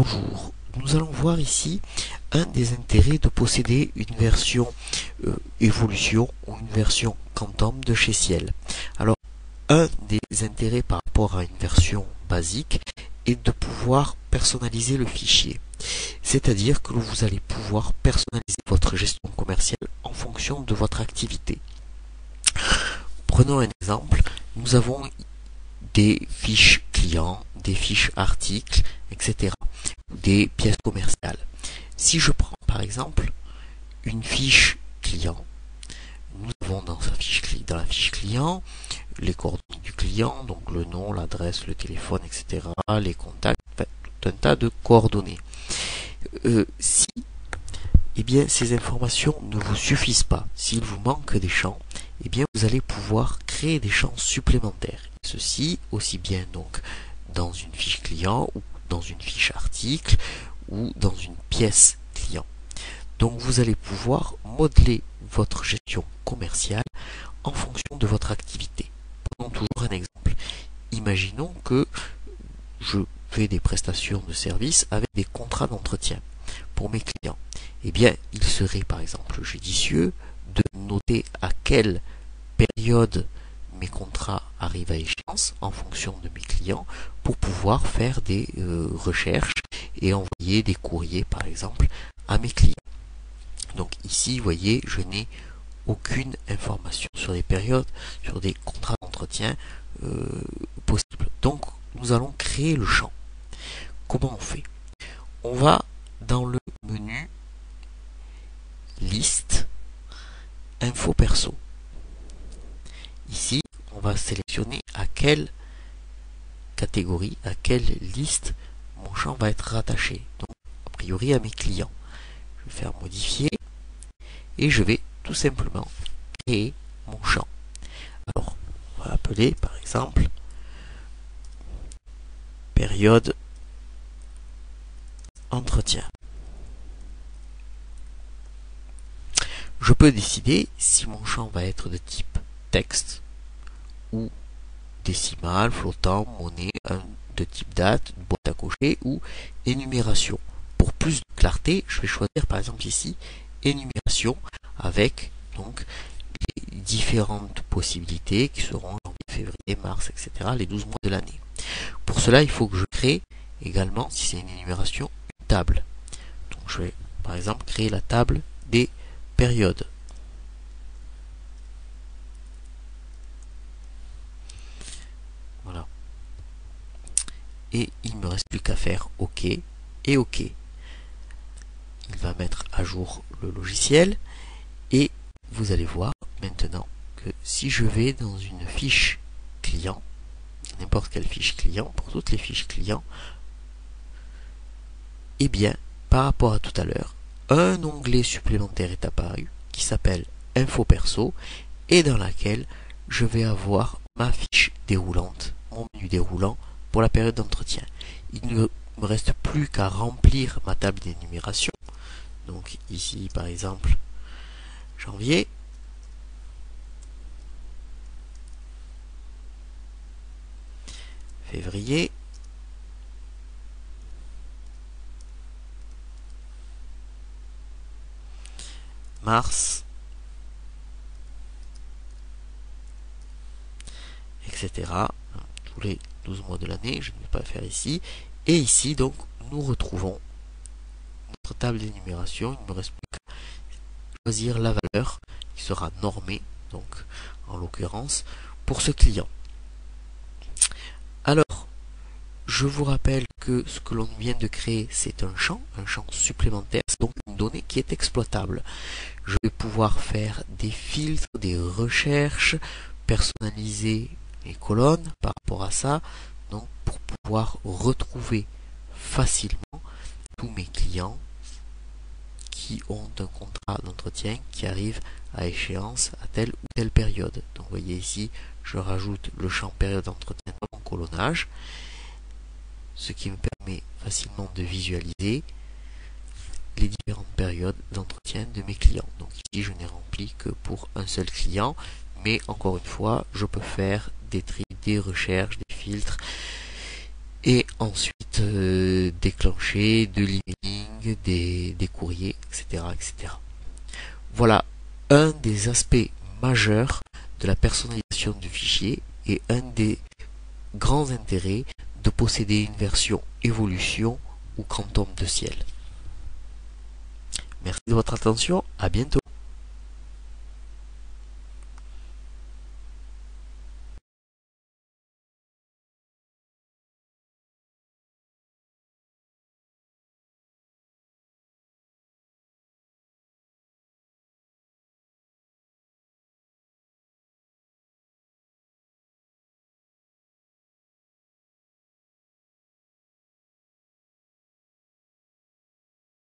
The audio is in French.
Bonjour, nous allons voir ici un des intérêts de posséder une version évolution ou une version quantum de chez Ciel. Alors, un des intérêts par rapport à une version basique est de pouvoir personnaliser le fichier. C'est-à-dire que vous allez pouvoir personnaliser votre gestion commerciale en fonction de votre activité. Prenons un exemple, nous avons des fiches clients, des fiches articles, etc. Des pièces commerciales. Si je prends par exemple une fiche client, nous avons dans la fiche client les coordonnées du client, donc le nom, l'adresse, le téléphone, etc., les contacts, tout un tas de coordonnées. Si ces informations ne vous suffisent pas, s'il vous manque des champs, vous allez pouvoir créer des champs supplémentaires. Ceci aussi bien donc dans une fiche client ou dans une fiche article ou dans une pièce client. Donc vous allez pouvoir modeler votre gestion commerciale en fonction de votre activité. Prenons toujours un exemple. Imaginons que je fais des prestations de services avec des contrats d'entretien pour mes clients. Il serait par exemple judicieux de noter à quelle période mes contrats arrivent à échéance en fonction de mes clients pour pouvoir faire des recherches et envoyer des courriers par exemple à mes clients. Donc ici, vous voyez, je n'ai aucune information sur des périodes, sur des contrats d'entretien possibles. Donc nous allons créer le champ. Comment on fait? On va dans le menu Liste, Info Perso. Ici, on va sélectionner à quelle catégorie, à quelle liste mon champ va être rattaché. Donc, a priori à mes clients. Je vais faire modifier et je vais tout simplement créer mon champ. Alors, on va l'appeler par exemple période entretien. Je peux décider si mon champ va être de type texte ou décimal, flottant, monnaie, de type date, boîte à cocher ou énumération. Pour plus de clarté, je vais choisir par exemple ici énumération avec donc les différentes possibilités qui seront janvier, février, mars, etc. les 12 mois de l'année. Pour cela, il faut que je crée également, si c'est une énumération, une table. Donc je vais par exemple créer la table des périodes. Voilà. Et il me reste plus qu'à faire OK et OK. Il va mettre à jour le logiciel et vous allez voir maintenant que si je vais dans une fiche client, n'importe quelle fiche client, pour toutes les fiches clients, par rapport à tout à l'heure, un onglet supplémentaire est apparu qui s'appelle Info Perso et dans laquelle je vais avoir ma fiche déroulante, mon menu déroulant pour la période d'entretien. Il ne me reste plus qu'à remplir ma table d'énumération. Donc ici par exemple janvier, février, mars, etc. Tous les 12 mois de l'année, je ne vais pas le faire ici. Et ici, donc, nous retrouvons notre table d'énumération. Il ne me reste plus qu'à choisir la valeur qui sera normée, donc en l'occurrence, pour ce client. Alors, je vous rappelle que ce que l'on vient de créer, c'est un champ supplémentaire, c'est donc une donnée qui est exploitable. Je vais pouvoir faire des filtres, des recherches, personnaliser les colonnes par rapport à ça, donc pour pouvoir retrouver facilement tous mes clients qui ont un contrat d'entretien qui arrive à échéance à telle ou telle période. Donc vous voyez ici, je rajoute le champ période d'entretien dans mon colonnage, ce qui me permet facilement de visualiser les différentes périodes d'entretien de mes clients. Donc ici, je n'ai rempli que pour un seul client, mais encore une fois, je peux faire des tri, des recherches, des filtres et ensuite déclencher de l'emailing, des courriers, etc., etc. Voilà un des aspects majeurs de la personnalisation du fichier et un des grands intérêts de posséder une version évolution ou quantum de ciel. Merci de votre attention, à bientôt.